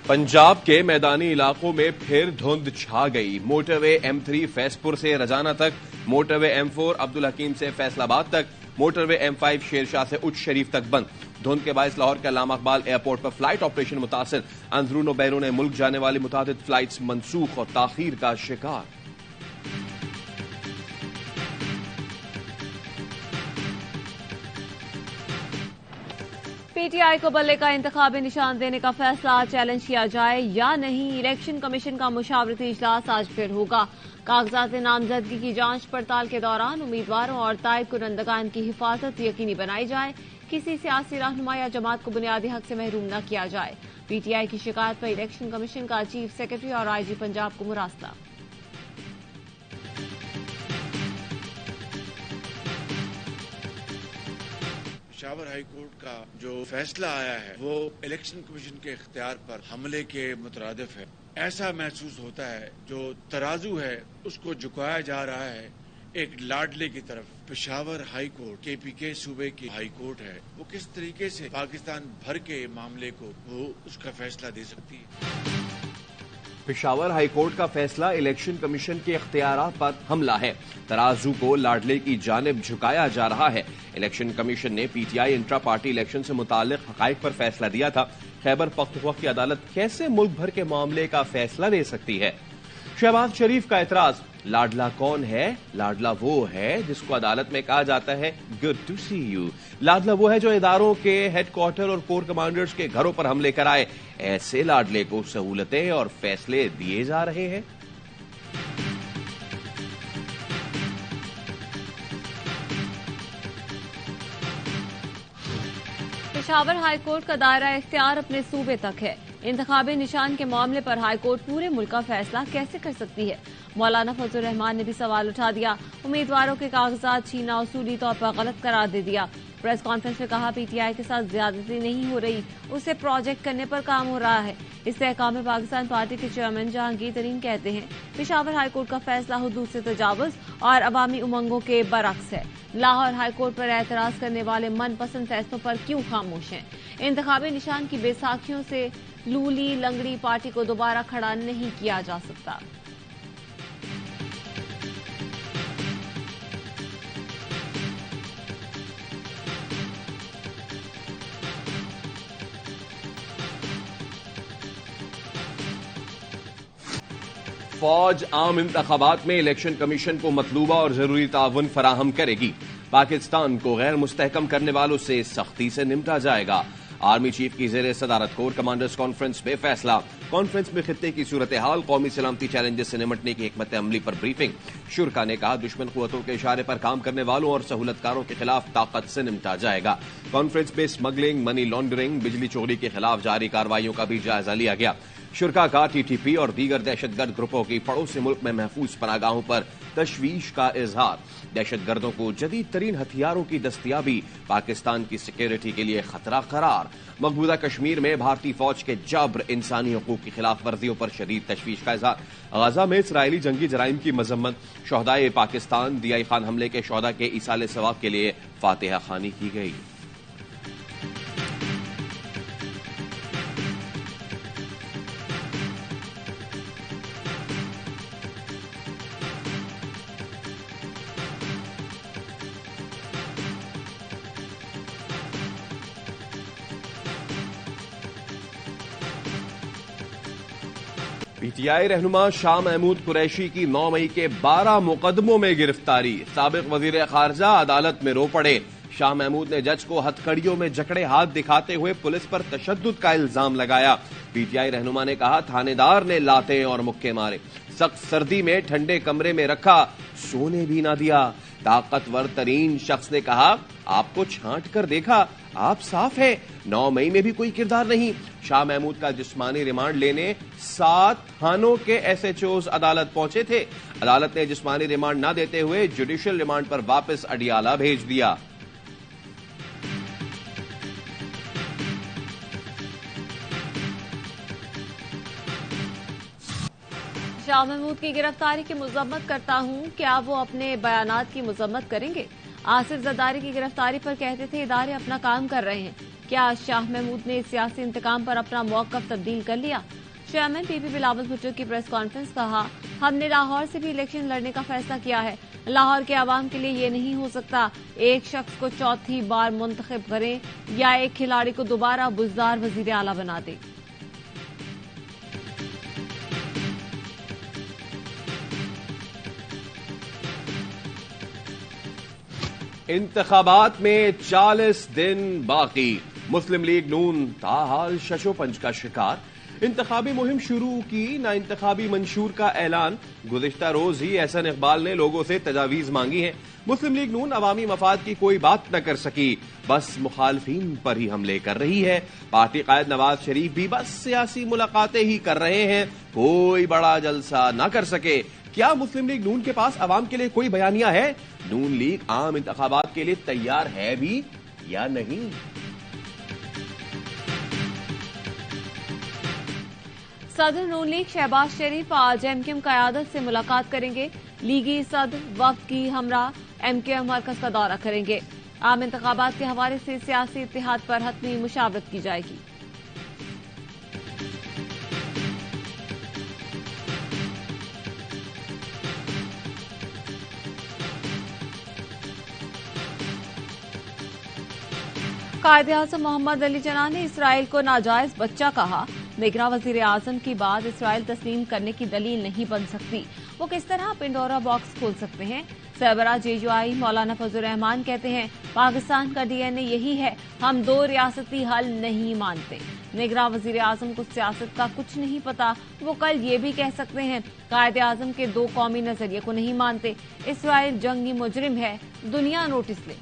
पंजाब के मैदानी इलाकों में फिर धुंध छा गई। मोटरवे M3 फैसपुर से रजाना तक, मोटरवे M4 अब्दुल हकीम से फैसलाबाद तक, मोटरवे M5 शेरशाह से उच्च शरीफ तक बंद। धुंध के बायस लाहौर के अल्लामा इकबाल एयरपोर्ट पर फ्लाइट ऑपरेशन मुतासिर। अंदरून बैरून मुल्क जाने वाली मुतादिद फ्लाइट्स मनसूख और ताखीर का शिकार। पीटीआई को बल्ले का इंतखाबी निशान देने का फैसला चैलेंज किया जाए या नहीं। इलेक्शन कमीशन का मुशावरती इजलास आज फिर होगा। कागजात नामजदगी की जांच पड़ताल के दौरान उम्मीदवारों और तायद कुनंदगान की हिफाजत यकीनी बनाई जाए। किसी सियासी रहनुमा या जमात को बुनियादी हक से महरूम न किया जाए। पीटीआई की शिकायत पर इलेक्शन कमीशन का चीफ सेक्रेटरी और आईजी पंजाब को मुरासला। पेशावर हाई कोर्ट का जो फैसला आया है वो इलेक्शन कमीशन के इख्तियार पर हमले के मुतरादिफ है। ऐसा महसूस होता है जो तराजू है उसको झुकाया जा रहा है एक लाडले की तरफ। पेशावर हाई कोर्ट KPK सूबे की हाई कोर्ट है, वो किस तरीके से पाकिस्तान भर के मामले को वो उसका फैसला दे सकती है। पेशावर हाई कोर्ट का फैसला इलेक्शन कमीशन के इख्तियारात पर हमला है। तराजू को लाडले की जानिब झुकाया जा रहा है। इलेक्शन कमीशन ने PTI इंट्रा पार्टी इलेक्शन से मुताल्लिक हकाइक पर फैसला दिया था। खैबर पख्तूनख्वा की अदालत कैसे मुल्क भर के मामले का फैसला दे सकती है। शहबाज शरीफ का एतराज, लाडला कौन है? लाडला वो है जिसको अदालत में कहा जाता है गुड टू सी यू। लाडला वो है जो इदारों के हेडक्वार्टर और कोर कमांडर्स के घरों पर हमले कराए। ऐसे लाडले को सहूलतें और फैसले दिए जा रहे हैं। पेशावर हाईकोर्ट का दायरा इख्तियार अपने सूबे तक है। इंतखाबी निशान के मामले पर हाईकोर्ट पूरे मुल्क का फैसला कैसे कर सकती है? मौलाना फजल रहमान ने भी सवाल उठा दिया। उम्मीदवारों के कागजात छीना उसूली तौर पर गलत करार दे दिया। प्रेस कॉन्फ्रेंस में कहा PTI के साथ ज्यादती नहीं हो रही, उसे प्रोजेक्ट करने पर काम हो रहा है। इस्तेहकाम पाकिस्तान पार्टी के चेयरमैन जहांगीर तरीन कहते हैं पेशावर हाईकोर्ट का फैसला हुदूद से तजावुज और अवामी उमंगों के बरक्स है। लाहौर हाईकोर्ट पर एतराज करने वाले मनपसंद फैसलों पर क्यों खामोश हैं? इंतखाबी निशान की बेसाखियों से लूली लंगड़ी पार्टी को दोबारा खड़ा नहीं किया जा सकता। फौज आम इंतखाबात में इलेक्शन कमीशन को मतलूबा और जरूरी ताउन फराहम करेगी। पाकिस्तान को गैर मुस्तहकम करने वालों से सख्ती से निपटा जाएगा। आर्मी चीफ की जेर सदारत कोर कमांडर्स कॉन्फ्रेंस में फैसला। कॉन्फ्रेंस में खित्ते की सूरत हाल, कौमी सलामती चैलेंजेस से निपटने की हिकमत अमली पर ब्रीफिंग। शुरा ने कहा दुश्मन कुव्वतों के इशारे पर काम करने वालों और सहूलतकारों के खिलाफ ताकत से निपटा जाएगा। कॉन्फ्रेंस में स्मगलिंग, मनी लॉन्ड्रिंग, बिजली चोरी के खिलाफ जारी कार्रवाइयों का भी जायजा लिया गया। शुरा का TTP और दीगर दहशतगर्द ग्रुपों की पड़ोसी मुल्क में महफूज पनागाहों पर तशवीश का इजहार। दहशतगर्दों को जदीद तरीन हथियारों की दस्तियाबी पाकिस्तान की सिक्योरिटी के लिए खतरा करार। मकबूजा कश्मीर में भारतीय फौज के जब्र, इंसानी हकूक की खिलाफ वर्जियों पर शदीद तशवीश का इजहार। गजा में इसराइली जंगी जराइम की मजम्मत। शोहदाए पाकिस्तान दियाई खान हमले के शोहदा के ईसाले सवाब के लिए फातिहा खानी की गई। PTI रहनुमा शाह महमूद कुरैशी की 9 मई के 12 मुकदमों में गिरफ्तारी। साबिक वजीर खारजा अदालत में रो पड़े। शाह महमूद ने जज को हथकड़ियों में जकड़े हाथ दिखाते हुए पुलिस पर तशद्दुद का इल्जाम लगाया। PTI रहनुमा ने कहा थानेदार ने लाते और मुक्के मारे, सख्त सर्दी में ठंडे कमरे में रखा, सोने भी ना दिया। ताकतवर तरीन शख्स ने कहा आपको छांट कर देखा, आप साफ है। 9 मई में भी कोई किरदार नहीं। शाह महमूद का जिस्मानी रिमांड लेने 7 थानों के SHOs अदालत पहुंचे थे। अदालत ने जिस्मानी रिमांड न देते हुए जुडिशियल रिमांड पर वापस अडियाला भेज दिया। शाह महमूद की गिरफ्तारी की मजम्मत करता हूं, क्या वो अपने बयानात की मजम्मत करेंगे? आसिफ जरदारी की गिरफ्तारी पर कहते थे इदारे अपना काम कर रहे हैं। क्या शाह महमूद ने सियासी इंतकाम पर अपना मौक़िफ़ तब्दील कर लिया? चेयरमैन पीपी बिलावल भुट्टो की प्रेस कॉन्फ्रेंस। कहा, हमने लाहौर से भी इलेक्शन लड़ने का फैसला किया है। लाहौर के आवाम के लिए ये नहीं हो सकता एक शख्स को चौथी बार मुंतखब करें या एक खिलाड़ी को दोबारा बुज़दार वज़ीर आला बना दें। इंतखाबात में 40 दिन बाकी। मुस्लिम लीग नून ताहाल शशोपंच का शिकार। इंतखाबी मुहिम शुरू की, ना इंतखाबी मंशूर का ऐलान। गुज़िश्ता रोज ही एहसन इकबाल ने लोगों से तजावीज मांगी है। मुस्लिम लीग नून अवामी मफाद की कोई बात न कर सकी, बस मुखालफीन पर ही हमले कर रही है। पार्टी कायद नवाज शरीफ भी बस सियासी मुलाकातें ही कर रहे हैं, कोई बड़ा जलसा न कर सके। क्या मुस्लिम लीग नून के पास अवाम के लिए कोई बयानिया है? नून लीग आम इंतखाबात के लिए तैयार है भी या नहीं? सदर नून लीग शहबाज शरीफ आज एमकेएम क़यादत से मुलाकात करेंगे। लीगी सदर वफ्द की हमरा एमकेएम मरकज का दौरा करेंगे। आम इंतखाबात के हवाले से सियासी इत्तेहाद पर हतमी मुशावरत की जाएगी। कायद-ए-आज़म मोहम्मद अली जना ने इसराइल को नाजायज बच्चा कहा। निगरां वज़ीर आज़म की बात इसराइल तस्लीम करने की दलील नहीं बन सकती। वो किस तरह पिंडोरा बॉक्स खोल सकते हैं? सरबरा जेयूआई मौलाना फजल रहमान कहते हैं, पाकिस्तान का डीएनए यही है, हम दो रियासती हल नहीं मानते। निगरां वज़ीर आज़म को सियासत का कुछ नहीं पता। वो कल ये भी कह सकते हैं, कायद-ए-आज़म के दो कौमी नजरिए को नहीं मानते। इसराइल जंगी मुजरिम है, दुनिया नोटिस ले।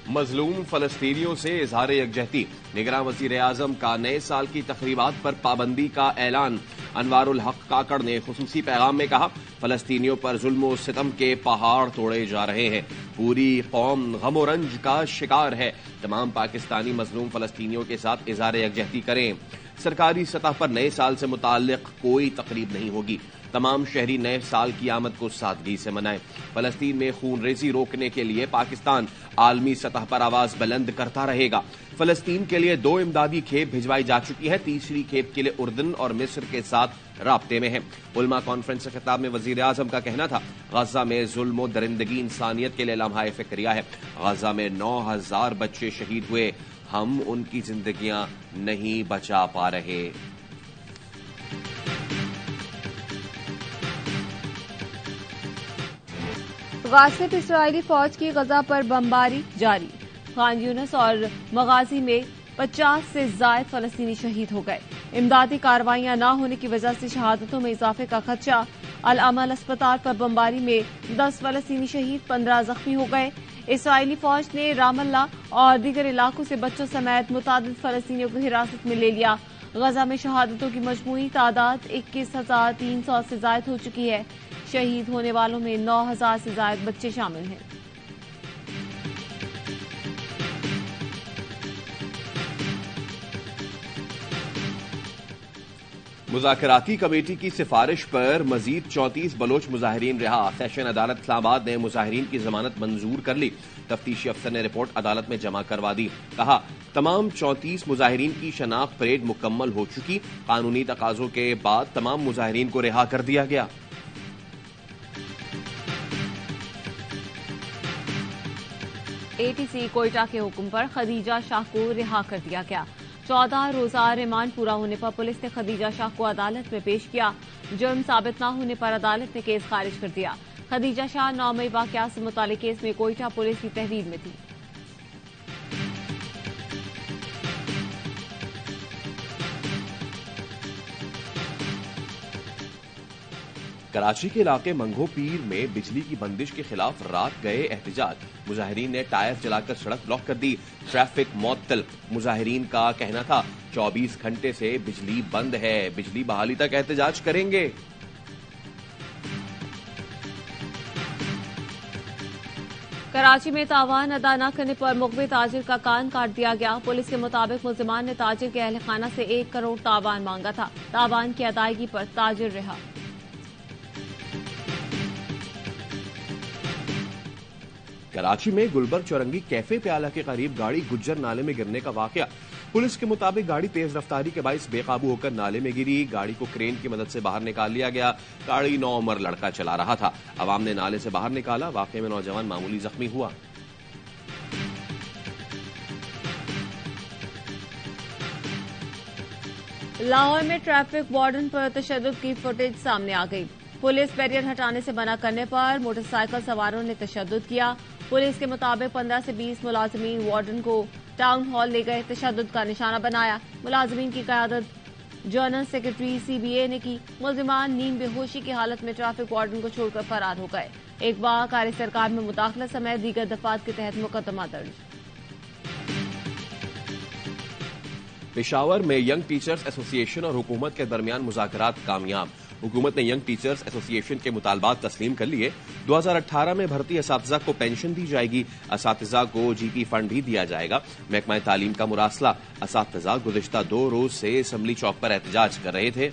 मजलूम फलस्तीनियों से इजहार यकजहती। निगरां वज़ीर आज़म का नए साल की तकरीबात पर पाबंदी का ऐलान। अनवारुल हक काकड़ ने खुसूसी पैगाम में कहा, फलस्तीनियों पर जुल्म और सितम के पहाड़ तोड़े जा रहे हैं। पूरी कौम गम और रंज का शिकार है। तमाम पाकिस्तानी मजलूम फलस्तीनियों के साथ इजहार यकजहती करें। सरकारी सतह पर नए साल से मुताल्लिक कोई तकरीब नहीं होगी। तमाम शहरी नए साल की आमद को सादगी से मनाएं। फलस्तीन में खूनरेजी रोकने के लिए पाकिस्तान आलमी सतह पर आवाज बुलंद करता रहेगा। फलस्तीन के लिए 2 इमदादी खेप भिजवाई जा चुकी है। तीसरी खेप के लिए उर्दन और मिस्र के साथ राब्ते में है। उलमा कॉन्फ्रेंस से खिताब में वजीर आजम का कहना था, गजा में जुल्म और दरिंदगी इंसानियत के लिए लम्हा फिक्रिया है। गजा में 9000 बच्चे शहीद हुए, हम उनकी जिंदगियां नहीं बचा पा रहे। गासिब इसराइली फौज की गजा पर बमबारी जारी। खान यूनिस और मगाजी में 50 से ज्यादा फलस्तीनी शहीद हो गए। इमदादी कार्रवाइयां न होने की वजह से शहादतों में इजाफे का खदशा। अल अमल अस्पताल पर बमबारी में 10 फलस्तीनी शहीद, 15 जख्मी हो गए। इसराइली फौज ने रामल्ला और दीगर इलाकों से बच्चों समेत मुतादिद फलस्तीनियों को हिरासत में ले लिया। गजा में शहादतों की मजमूई तादाद 21,300 से ज्यादा हो चुकी है। शहीद होने वालों में 9,000 से ज्यादा बच्चे शामिल हैं। मुज़ाकराती कमेटी की सिफारिश पर मजीद 34 बलोच मुजाहिरीन रिहा। सेशन अदालत इस्लामाबाद ने मुजाहिरीन की जमानत मंजूर कर ली। तफ्तीशी अफसर ने रिपोर्ट अदालत में जमा करवा दी। कहा, तमाम 34 मुजाहिरीन की शनाख्त परेड मुकम्मल हो चुकी। कानूनी तकाजों के बाद तमाम मुजाहिरीन को रिहा कर दिया गया। एटीसी कोयटा के हुक्म पर खदीजा शाह को रिहा कर दिया गया। 14 रोजा रिमांड पूरा होने पर पुलिस ने खदीजा शाह को अदालत में पेश किया। जुर्म साबित न होने पर अदालत ने केस खारिज कर दिया। खदीजा शाह 9 मई वाकया से मुतालिक केस में कोयटा पुलिस की तहवील में थी। कराची के इलाके मंगो पीर में बिजली की बंदिश के खिलाफ रात गए एहतजाज। मुजाहिरीन ने टायर जलाकर सड़क ब्लॉक कर दी। ट्रैफिक मुअत्तल। मुजाहिरीन का कहना था, 24 घंटे से बिजली बंद है, बिजली बहाली तक एहतजाज करेंगे। कराची में तावान अदा न करने पर मुखबिर ताजिर का कान काट दिया गया। पुलिस के मुताबिक मुल्जिमान ने ताजिर के अहल खाना से 1 करोड़ तावान मांगा था। तावान की अदायगी पर ताजिर रहा। कराची में गुलबर्ग चौरंगी कैफे प्याला के करीब गाड़ी गुज्जर नाले में गिरने का वाकया। पुलिस के मुताबिक गाड़ी तेज रफ्तारी के बाइस बेकाबू होकर नाले में गिरी। गाड़ी को क्रेन की मदद से बाहर निकाल लिया गया। गाड़ी 9 उम्र लड़का चला रहा था। अवाम ने नाले से बाहर निकाला। वाकये में नौजवान मामूली जख्मी हुआ। लाहौर में ट्रैफिक वार्डन पर तशद्दुद की फुटेज सामने आ गई। पुलिस बैरियर हटाने से मना करने पर मोटरसाइकिल सवारों ने तशद्दुद किया। पुलिस के मुताबिक 15 से 20 मुलाजमीन वार्डन को टाउन हॉल ले गए, तशद्दुद का निशाना बनाया। मुलाजमीन की क़यादत जनरल सेक्रेटरी CBA ने की। मुलजिमान नींद बेहोशी की हालत में ट्रैफिक वार्डन को छोड़कर फरार हो गए। एक बार कार सरकार में मुदाखलत समेत दीगर दफात के तहत मुकदमा दर्ज। पेशावर में यंग टीचर्स एसोसिएशन और हुकूमत के दरमियान मुज़ाकरात कामयाब। हुकूमत ने यंग टीचर्स एसोसिएशन के मुतालबात तस्लीम कर लिए। 2018 में भर्ती असातिज़ा को पेंशन दी जाएगी। असातिज़ा को GP फंड भी दिया जाएगा। महकमा तालीम का मुरासला। असातिज़ा गुज़िश्ता 2 रोज से असम्बली चौक पर एहतजाज कर रहे थे।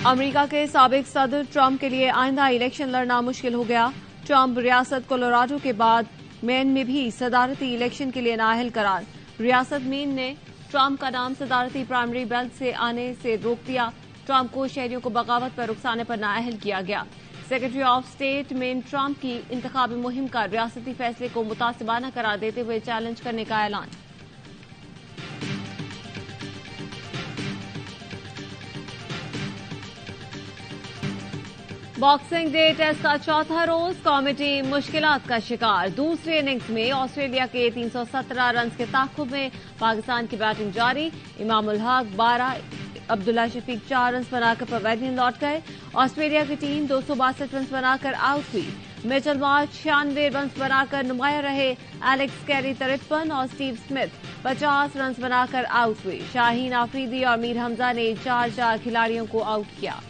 अमरीका के साबिक सदर ट्रंप के लिए आइंदा इलेक्शन लड़ना मुश्किल हो गया। ट्रंप रियासत कोलोराडो के बाद मेन में भी सदारती इलेक्शन के लिए नाअहल करार। रियासत मेन ने ट्रंप का नाम सदारती प्राइमरी बेल्ट से आने से रोक दिया। ट्रंप को शहरियों को बगावत पर रुखसाने पर नाअहल किया गया। Secretary of state main Trump की इंतखाबी मुहिम का रियासती फैसले को मुतासिबाना करार देते हुए चैलेंज करने का ऐलान। बॉक्सिंग डे टेस्ट का चौथा रोज कौमी टीम मुश्किलात का शिकार। दूसरे इनिंग्स में ऑस्ट्रेलिया के 317 रन के ताक़ुब में पाकिस्तान की बैटिंग जारी। इमाम उल हक 12, अब्दुल्ला शफीक 4 रन बनाकर पवेलियन लौट गए। ऑस्ट्रेलिया की टीम 262 रन बनाकर आउट हुई। मिचेल मार्श 96 रन बनाकर नुमाया रहे। एलेक्स कैरी 53 और स्टीव स्मिथ 50 रन बनाकर आउट हुए। शाहीन आफरीदी और मीर हमजा ने 4 खिलाड़ियों को आउट किया।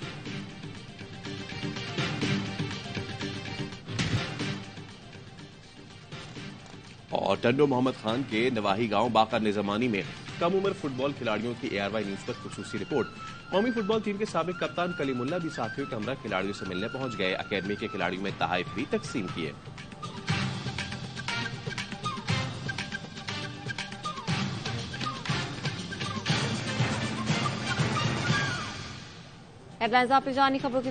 और टंडो मोहम्मद खान के नवाही गांव बाकर निजामानी में कम उम्र फुटबॉल खिलाड़ियों की ARY न्यूज पर खुसूसी रिपोर्ट। कौमी फुटबॉल टीम के साबिक कप्तान कलीमुल्लाह भी साथियों के हमरा खिलाड़ियों से मिलने पहुंच गए। अकेडमी के खिलाड़ियों में तहाइफ भी तकसीम किए। हेडलाइंस आप जानी खबरों